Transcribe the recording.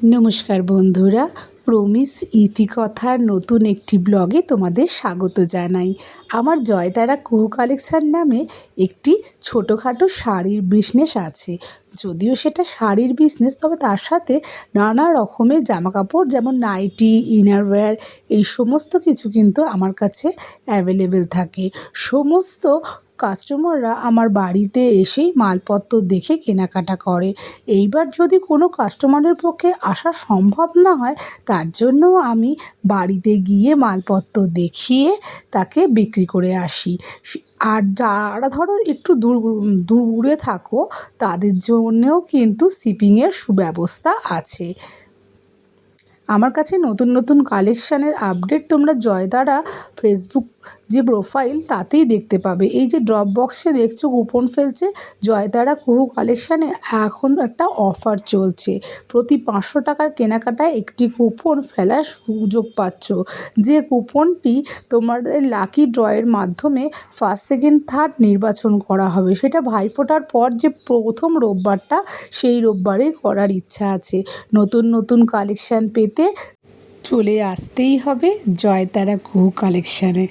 নমস্কার বন্ধুরা, প্রমিস ইতিকথার নতুন একটি ব্লগে তোমাদের স্বাগত জানাই। আমার জয়তারা কুহু কালেকশন নামে একটি ছোটোখাটো শাড়ির বিজনেস আছে। যদিও সেটা শাড়ির বিজনেস, তবে তার সাথে নানা রকমের জামাকাপড় যেমন নাইটি, ইনারওয়্যার এই সমস্ত কিছু কিন্তু আমার কাছে অ্যাভেলেবেল থাকে। সমস্ত কাস্টমাররা আমার বাড়িতে এসেই মালপত্র দেখে কেনাকাটা করে। এইবার যদি কোনো কাস্টমারের পক্ষে আসা সম্ভব না হয়, তার জন্য আমি বাড়িতে গিয়ে মালপত্র দেখিয়ে তাকে বিক্রি করে আসি। আর যারা ধরো একটু দূরে থাকো, তাদের জন্যেও কিন্তু শিপিংয়ের সুব্যবস্থা আছে। আমার কাছে নতুন নতুন কালেকশানের আপডেট তোমরা জয়তারা ফেসবুক যে প্রোফাইল তাতেই দেখতে পাবে। এই যে ড্রপ বক্সে দেখছো কুপন ফেলছে, জয়তারা কুহু কালেকশানে এখন একটা অফার চলছে। প্রতি 500 টাকার কেনাকাটায় একটি কুপন ফেলার সুযোগ পাচ্ছ, যে কুপনটি তোমাদের লাকি ড্রয়ের মাধ্যমে ফার্স্ট, সেকেন্ড, থার্ড নির্বাচন করা হবে। সেটা ভাইফোঁটার পর যে প্রথম রোববারটা, সেই রোববারেই করার ইচ্ছা আছে। নতুন নতুন কালেকশান পেতে চলে আসতেই হবে জয়তারা কুহু কালেকশানে।